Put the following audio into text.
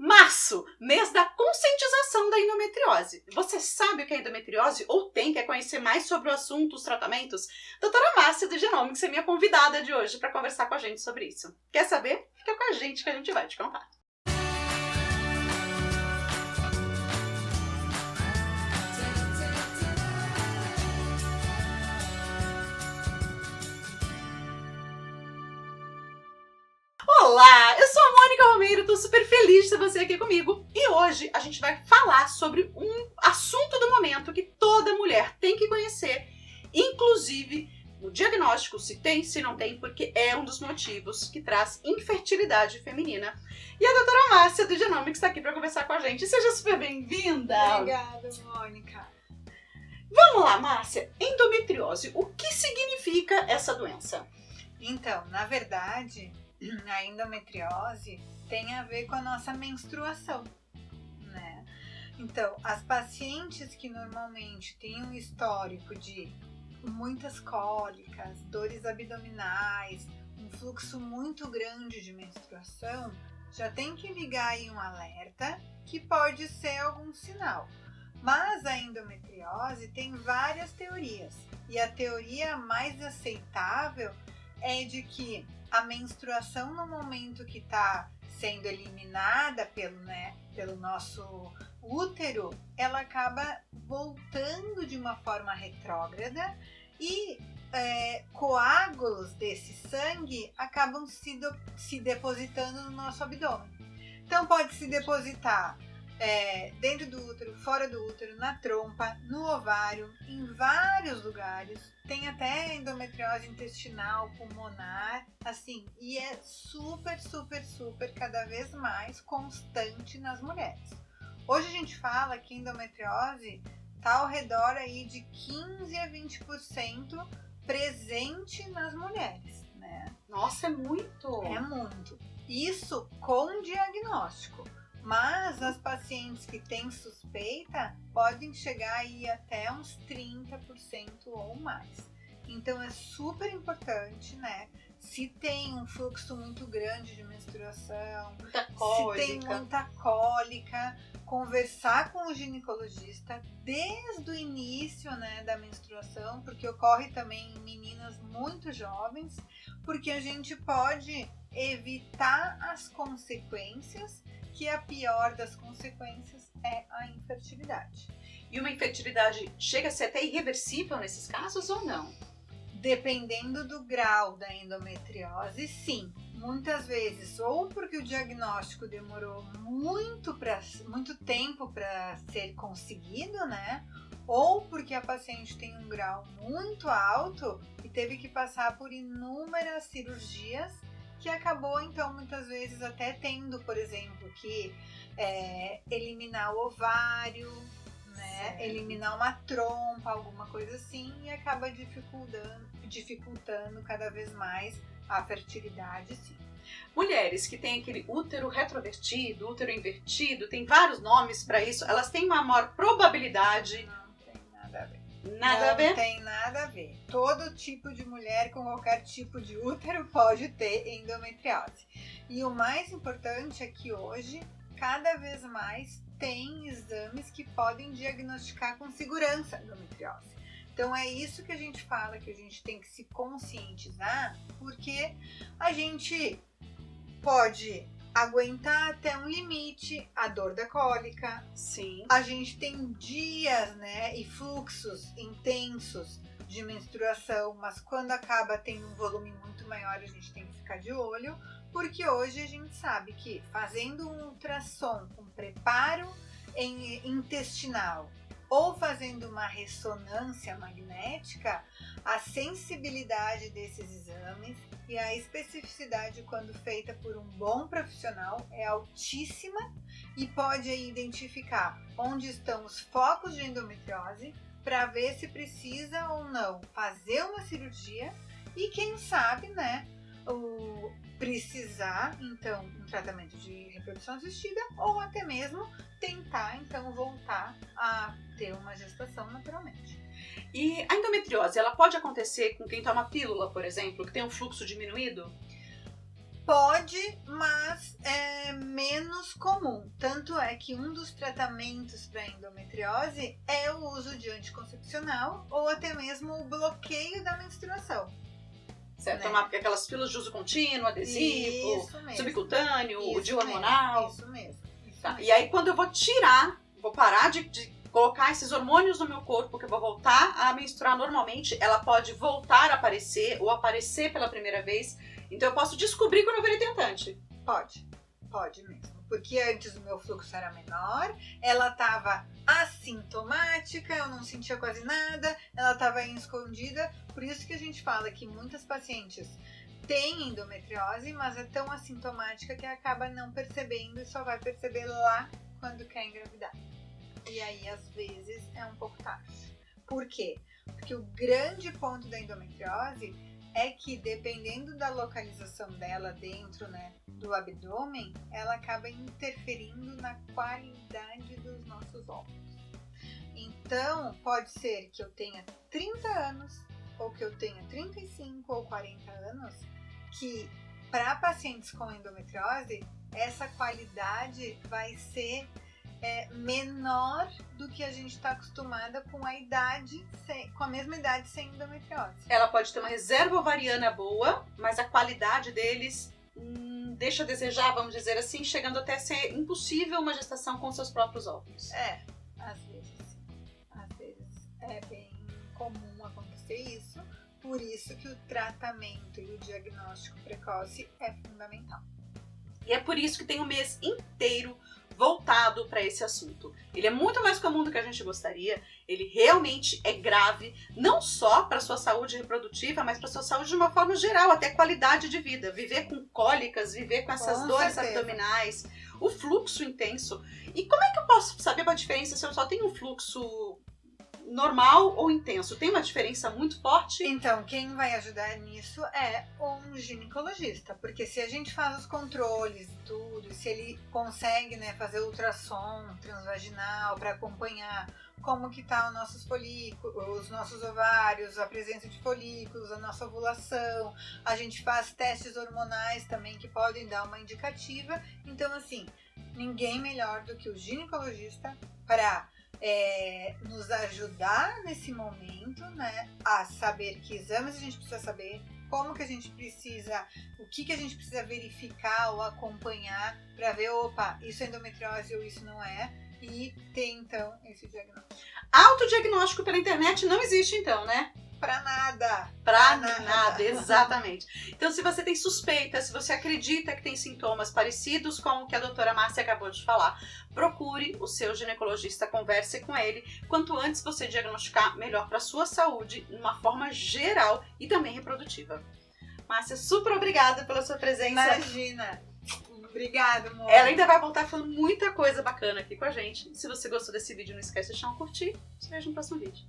Março, mês da conscientização da endometriose. Você sabe o que é endometriose ou quer conhecer mais sobre o assunto, os tratamentos? Doutora Márcia do Genomics é minha convidada de hoje para conversar com a gente sobre isso. Quer saber? Fica com a gente que a gente vai te contar. Olá, eu sou a Mônica Romeiro, tô super feliz de ter você aqui comigo. E hoje a gente vai falar sobre um assunto do momento que toda mulher tem que conhecer, inclusive o diagnóstico, se tem, se não tem, porque é um dos motivos que traz infertilidade feminina. E a doutora Márcia do Genomics está aqui para conversar com a gente. Seja super bem-vinda! Obrigada, Mônica. Vamos lá, Márcia. Endometriose, o que significa essa doença? Então, na verdade, a endometriose tem a ver com a nossa menstruação, né? Então, as pacientes que normalmente têm um histórico de muitas cólicas, dores abdominais, um fluxo muito grande de menstruação, já tem que ligar aí um alerta que pode ser algum sinal. Mas a endometriose tem várias teorias, e a teoria mais aceitável é de que a menstruação no momento que está sendo eliminada pelo nosso útero, ela acaba voltando de uma forma retrógrada e coágulos desse sangue acabam se depositando no nosso abdômen. Então pode se depositar dentro do útero, fora do útero, na trompa, no ovário, em vários lugares. Tem até endometriose intestinal, pulmonar, assim, e é super, super, super cada vez mais constante nas mulheres. Hoje a gente fala que endometriose está ao redor aí de 15 a 20% presente nas mulheres, né? Nossa, é muito! É muito. Isso com diagnóstico. Mas as pacientes que têm suspeita podem chegar aí até uns 30% ou mais. Então é super importante, né? Se tem um fluxo muito grande de menstruação, se tem muita cólica, conversar com o ginecologista desde o início, né, da menstruação, porque ocorre também em meninas muito jovens, porque a gente pode evitar as consequências, que a pior das consequências é a infertilidade. E uma infertilidade chega a ser até irreversível nesses casos ou não? Dependendo do grau da endometriose, sim. Muitas vezes, ou porque o diagnóstico demorou muito tempo para ser conseguido, né? Ou porque a paciente tem um grau muito alto e teve que passar por inúmeras cirurgias, que acabou, então, muitas vezes até tendo, por exemplo, que eliminar o ovário, né? Eliminar uma trompa, alguma coisa assim, e acaba dificultando cada vez mais a fertilidade, sim. Mulheres que têm aquele útero retrovertido, útero invertido, tem vários nomes para isso, elas têm uma maior probabilidade... Não tem nada a ver. Nada a ver? Não tem nada a ver. Todo tipo de mulher com qualquer tipo de útero pode ter endometriose. E o mais importante é que hoje, cada vez mais, tem exames que podem diagnosticar com segurança a endometriose. Então é isso que a gente fala, que a gente tem que se conscientizar, porque a gente pode aguentar até um limite a dor da cólica. Sim. A gente tem dias, né, e fluxos intensos de menstruação, mas quando acaba tendo um volume muito maior, a gente tem que ficar de olho, porque hoje a gente sabe que fazendo um ultrassom com preparo intestinal ou fazendo uma ressonância magnética, a sensibilidade desses exames e a especificidade, quando feita por um bom profissional, é altíssima e pode identificar onde estão os focos de endometriose para ver se precisa ou não fazer uma cirurgia e, quem sabe, né, precisar, então, um tratamento de reprodução assistida ou até mesmo tentar, então, voltar a ter uma gestação naturalmente. E a endometriose, ela pode acontecer com quem toma pílula, por exemplo, que tem um fluxo diminuído? Pode, mas é menos comum. Tanto é que um dos tratamentos para endometriose é o uso de anticoncepcional ou até mesmo o bloqueio da menstruação. Certo, Né? tomar aquelas pílulas de uso contínuo, adesivo, Isso mesmo. subcutâneo, o Isso DIU mesmo, hormonal. Isso mesmo. Isso Tá, mesmo. e aí quando eu vou parar de colocar esses hormônios no meu corpo, que eu vou voltar a menstruar normalmente, ela pode voltar a aparecer ou aparecer pela primeira vez. Então eu posso descobrir quando eu virei tentante. Pode mesmo. Porque antes o meu fluxo era menor, ela estava assintomática, eu não sentia quase nada, ela estava escondida. Por isso que a gente fala que muitas pacientes têm endometriose, mas é tão assintomática que acaba não percebendo e só vai perceber lá quando quer engravidar. E aí, às vezes, é um pouco tarde. Por quê? Porque o grande ponto da endometriose é que, dependendo da localização dela dentro, né, do abdômen, ela acaba interferindo na qualidade dos nossos óvulos. Então, pode ser que eu tenha 30 anos, ou que eu tenha 35 ou 40 anos, que para pacientes com endometriose, essa qualidade vai ser menor do que a gente está acostumada com com a mesma idade sem endometriose. Ela pode ter uma reserva ovariana boa, mas a qualidade deles deixa a desejar, vamos dizer assim, chegando até a ser impossível uma gestação com seus próprios óvulos. Às vezes sim. Às vezes é bem comum acontecer isso, por isso que o tratamento e o diagnóstico precoce é fundamental. E é por isso que tem um mês inteiro voltado para esse assunto. Ele é muito mais comum do que a gente gostaria, ele realmente é grave, não só para sua saúde reprodutiva, mas para sua saúde de uma forma geral, até qualidade de vida. Viver com cólicas, viver com essas dores certeza. abdominais, o fluxo intenso. E como é que eu posso saber a diferença se eu só tenho um fluxo normal ou intenso? Tem uma diferença muito forte? Então, quem vai ajudar nisso é um ginecologista, porque se a gente faz os controles e tudo, se ele consegue, né, fazer ultrassom transvaginal para acompanhar como que tá os nossos folículos, os nossos ovários, a presença de folículos, a nossa ovulação, a gente faz testes hormonais também que podem dar uma indicativa. Então, assim, ninguém melhor do que o ginecologista para nos ajudar nesse momento, né, a saber que exames a gente precisa saber, como que a gente precisa, o que a gente precisa verificar ou acompanhar para ver, opa, isso é endometriose ou isso não é, e ter então esse diagnóstico. Autodiagnóstico pela internet não existe então, né? Pra nada. Pra nada, exatamente. Então, se você tem suspeita, se você acredita que tem sintomas parecidos com o que a doutora Márcia acabou de falar, procure o seu ginecologista, converse com ele. Quanto antes você diagnosticar, melhor para sua saúde, de uma forma geral e também reprodutiva. Márcia, super obrigada pela sua presença. Imagina. Obrigada, amor. Ela ainda vai voltar falando muita coisa bacana aqui com a gente. Se você gostou desse vídeo, não esquece de deixar um curtir. Te vejo no próximo vídeo.